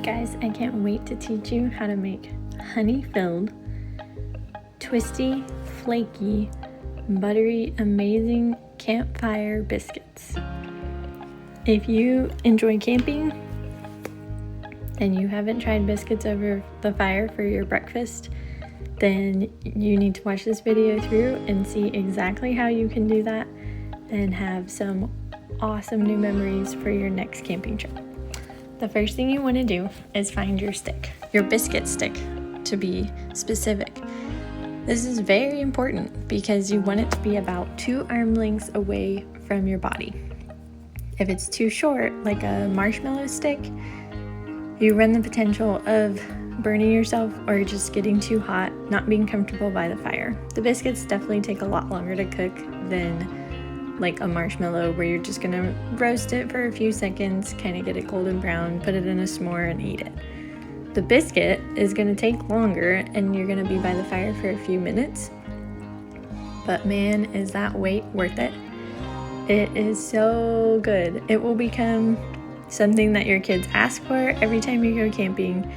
guys, I can't wait to teach you how to make honey-filled, twisty, flaky, buttery, amazing campfire biscuits. If you enjoy camping and you haven't tried biscuits over the fire for your breakfast, then you need to watch this video through and see exactly how you can do that and have some awesome new memories for your next camping trip. The first thing you want to do is find your stick, your biscuit stick to be specific. This is very important because you want it to be about 2 arm lengths away from your body. If it's too short, like a marshmallow stick, you run the potential of burning yourself or just getting too hot, not being comfortable by the fire. The biscuits definitely take a lot longer to cook than like a marshmallow where you're just gonna roast it for a few seconds, kind of get it golden brown, put it in a s'more and eat it. The biscuit is gonna take longer and you're gonna be by the fire for a few minutes, but man, is that wait worth it. It is so good. It will become something that your kids ask for every time you go camping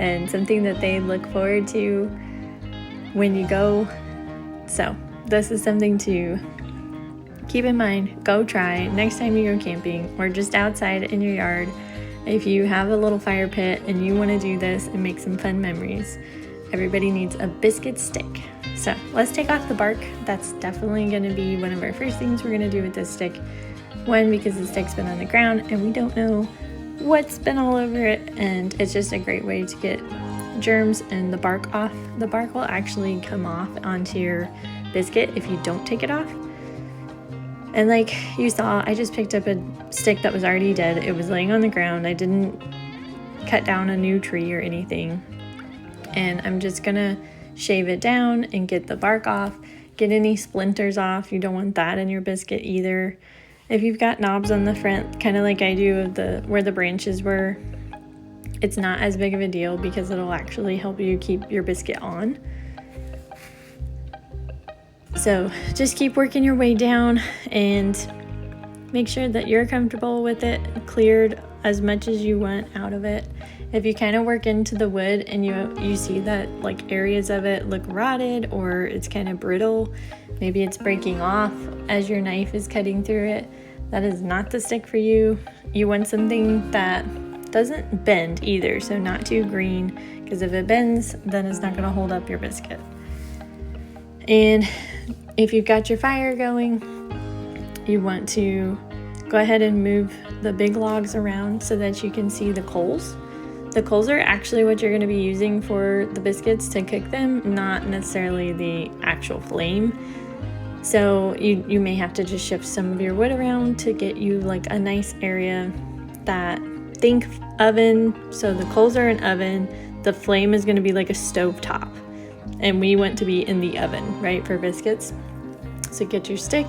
and something that they look forward to when you go. So this is something to keep in mind, go try next time you go camping or just outside in your yard. If you have a little fire pit and you want to do this and make some fun memories, everybody needs a biscuit stick. So let's take off the bark. That's definitely going to be one of our first things we're going to do with this stick. One, because the stick's been on the ground and we don't know what's been all over it, and it's just a great way to get germs and the bark off. The bark will actually come off onto your biscuit if you don't take it off. And like you saw, I just picked up a stick that was already dead. It was laying on the ground. I didn't cut down a new tree or anything. And I'm just gonna shave it down and get the bark off, get any splinters off. You don't want that in your biscuit either. If you've got knobs on the front, kind of like I do of where the branches were, it's not as big of a deal because it'll actually help you keep your biscuit on. So just keep working your way down and make sure that you're comfortable with it, cleared as much as you want out of it. If you kind of work into the wood and you see that like areas of it look rotted or it's kind of brittle, maybe it's breaking off as your knife is cutting through it, that is not the stick for you. You want something that doesn't bend either, so not too green, because if it bends, then it's not going to hold up your biscuit. And if you've got your fire going, you want to go ahead and move the big logs around so that you can see the coals. The coals are actually what you're going to be using for the biscuits to cook them, not necessarily the actual flame. So you may have to just shift some of your wood around to get you like a nice area that, think oven, so the coals are an oven, the flame is going to be like a stove top. And we want to be in the oven, right, for biscuits. So get your stick.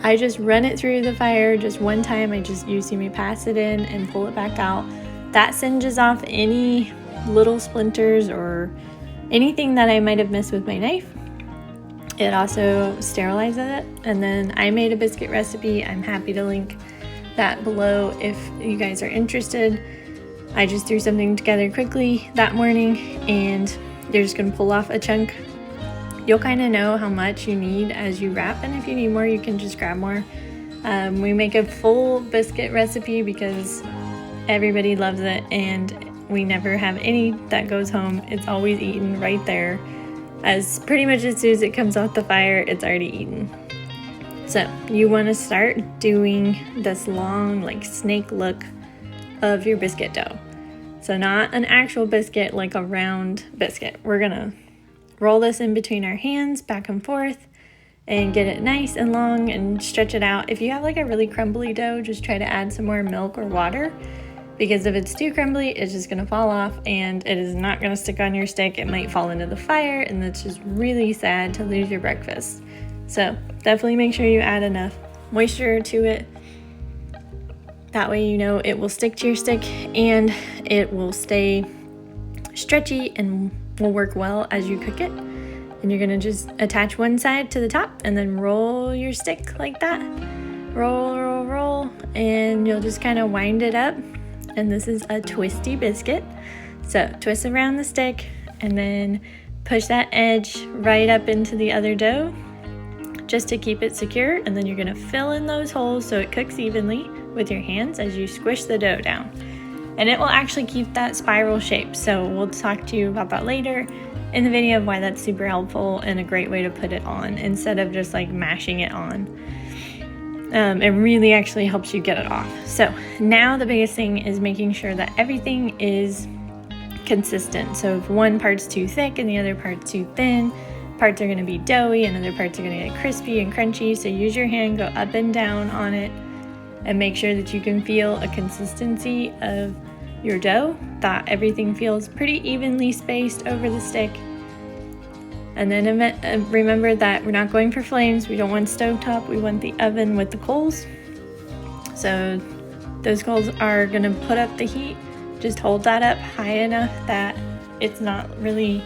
I just run it through the fire just one time. You see me pass it in and pull it back out. That singes off any little splinters or anything that I might have missed with my knife. It also sterilizes it. And then I made a biscuit recipe. I'm happy to link that below if you guys are interested. I just threw something together quickly that morning and you're just going to pull off a chunk. You'll kind of know how much you need as you wrap, and if you need more, you can just grab more. We make a full biscuit recipe because everybody loves it, and we never have any that goes home. It's always eaten right there. Pretty much as soon as it comes off the fire, it's already eaten. So you want to start doing this long, like snake look of your biscuit dough. So not an actual biscuit, like a round biscuit. We're gonna roll this in between our hands, back and forth, and get it nice and long and stretch it out. If you have like a really crumbly dough, just try to add some more milk or water, because if it's too crumbly, it's just gonna fall off and it is not gonna stick on your stick. It might fall into the fire, and that's just really sad to lose your breakfast. So definitely make sure you add enough moisture to it. That way you know it will stick to your stick and it will stay stretchy and will work well as you cook it. And you're gonna just attach one side to the top and then roll your stick like that. Roll, roll, roll, and you'll just kind of wind it up and this is a twisty biscuit. So twist around the stick and then push that edge right up into the other dough just to keep it secure, and then you're going to fill in those holes so it cooks evenly with your hands as you squish the dough down. And it will actually keep that spiral shape, so we'll talk to you about that later in the video of why that's super helpful and a great way to put it on instead of just like mashing it on. It really actually helps you get it off. So now the biggest thing is making sure that everything is consistent. So if one part's too thick and the other part's too thin, parts are going to be doughy and other parts are going to get crispy and crunchy. So use your hand, go up and down on it, and make sure that you can feel a consistency of your dough, that everything feels pretty evenly spaced over the stick. And then remember that we're not going for flames. We don't want stovetop. We want the oven with the coals. So those coals are going to put up the heat. Just hold that up high enough that it's not really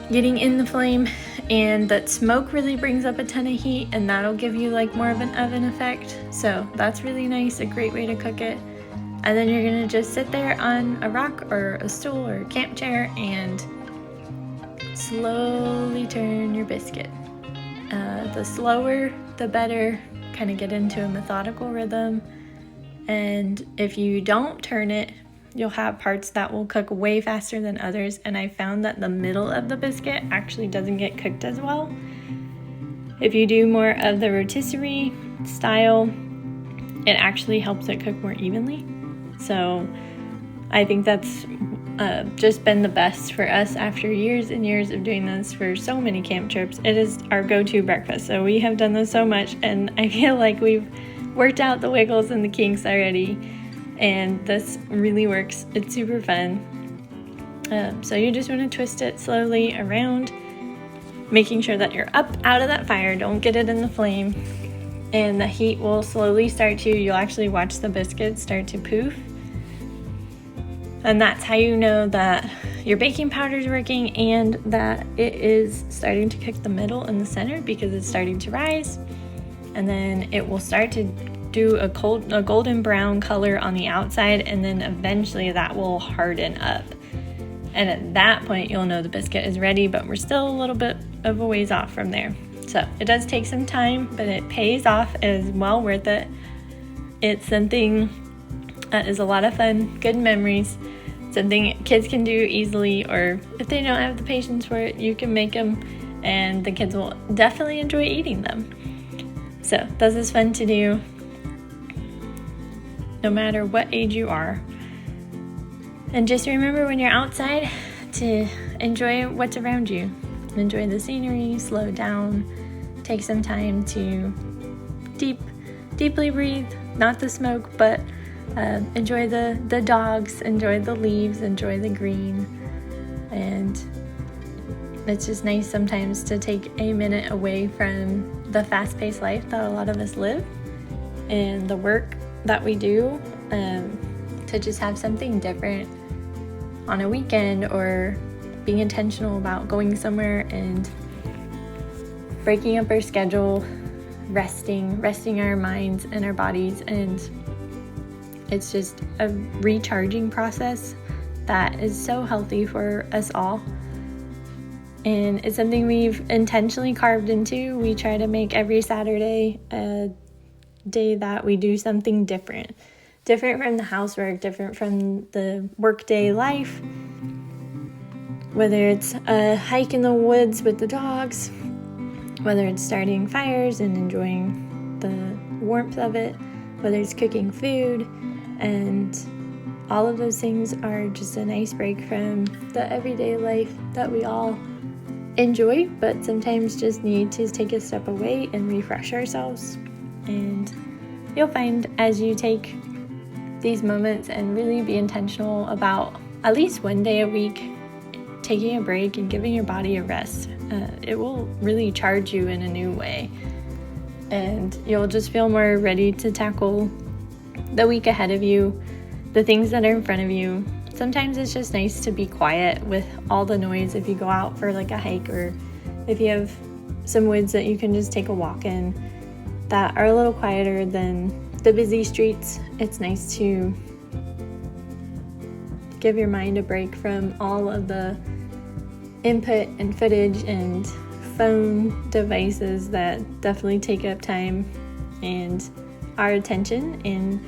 getting in the flame, and that smoke really brings up a ton of heat, and that'll give you like more of an oven effect. So that's really nice, a great way to cook it. And then you're gonna just sit there on a rock or a stool or a camp chair and slowly turn your biscuit. The slower, the better. Kind of get into a methodical rhythm. And if you don't turn it, you'll have parts that will cook way faster than others, and I found that the middle of the biscuit actually doesn't get cooked as well. If you do more of the rotisserie style, it actually helps it cook more evenly. So I think that's just been the best for us after years and years of doing this for so many camp trips. It is our go-to breakfast, so we have done this so much, and I feel like we've worked out the wiggles and the kinks already. And this really works. It's super fun. So you just want to twist it slowly around, making sure that you're up out of that fire. Don't get it in the flame. And the heat will slowly you'll actually watch the biscuits start to poof. And that's how you know that your baking powder is working and that it is starting to cook the middle and the center, because it's starting to rise. And then it will start to do a golden brown color on the outside, and then eventually that will harden up. And at that point you'll know the biscuit is ready, but we're still a little bit of a ways off from there. So it does take some time, but it pays off. It is well worth it. It's something that is a lot of fun, good memories, something kids can do easily, or if they don't have the patience for it, you can make them and the kids will definitely enjoy eating them. So this is fun to do no matter what age you are. And just remember when you're outside to enjoy what's around you. Enjoy the scenery, slow down, take some time to deeply breathe, not the smoke, but enjoy the dogs, enjoy the leaves, enjoy the green. And it's just nice sometimes to take a minute away from the fast-paced life that a lot of us live and the work that we do, to just have something different on a weekend, or being intentional about going somewhere and breaking up our schedule, resting our minds and our bodies. And it's just a recharging process that is so healthy for us all. And it's something we've intentionally carved into. We try to make every Saturday a day that we do something different from the housework, different from the workday life, whether it's a hike in the woods with the dogs, whether it's starting fires and enjoying the warmth of it, whether it's cooking food, and all of those things are just a nice break from the everyday life that we all enjoy, but sometimes just need to take a step away and refresh ourselves. And you'll find as you take these moments and really be intentional about at least one day a week taking a break and giving your body a rest, it will really charge you in a new way, and you'll just feel more ready to tackle the week ahead of you, the things that are in front of you. Sometimes it's just nice to be quiet with all the noise if you go out for like a hike, or if you have some woods that you can just take a walk in that are a little quieter than the busy streets. It's nice to give your mind a break from all of the input and footage and phone devices that definitely take up time and our attention, and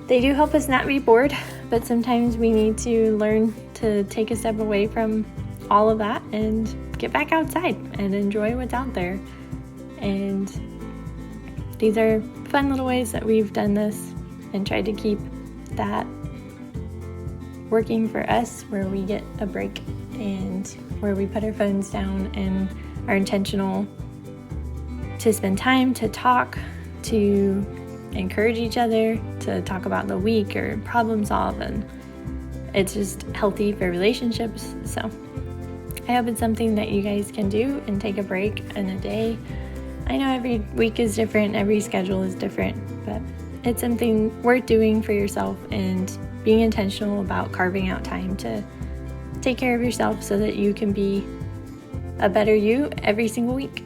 they do help us not be bored, but sometimes we need to learn to take a step away from all of that and get back outside and enjoy what's out there. And these are fun little ways that we've done this and tried to keep that working for us, where we get a break and where we put our phones down and are intentional to spend time to talk, to encourage each other, to talk about the week or problem solve, and it's just healthy for relationships. So I hope it's something that you guys can do and take a break in a day. I know every week is different, every schedule is different, but it's something worth doing for yourself and being intentional about carving out time to take care of yourself so that you can be a better you every single week.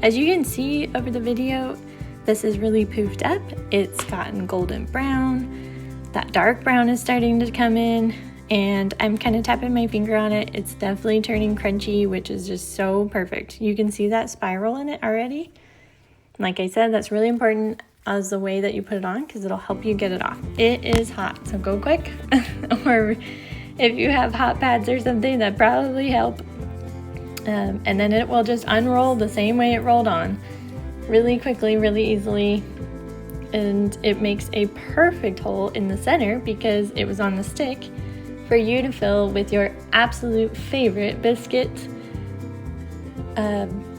As you can see over the video, this is really poofed up. It's gotten golden brown. That dark brown is starting to come in, and I'm kind of tapping my finger on it. It's definitely turning crunchy, which is just so perfect. You can see that spiral in it already. Like I said, that's really important as the way that you put it on, because it'll help you get it off. It is hot, so go quick. Or if you have hot pads or something, that probably help. And then it will just unroll the same way it rolled on, really quickly, really easily. And it makes a perfect hole in the center because it was on the stick for you to fill with your absolute favorite biscuit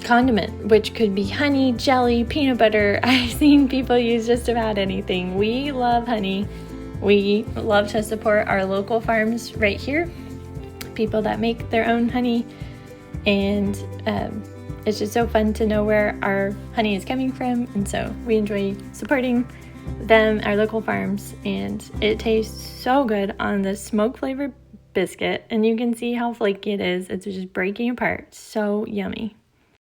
condiment, which could be honey, jelly, peanut butter. I've seen people use just about anything. We love honey. We love to support our local farms right here, people that make their own honey, and it's just so fun to know where our honey is coming from, and so we enjoy supporting them, our local farms, and it tastes so good on the smoke flavored biscuit, and you can see how flaky it is. It's just breaking apart. So yummy.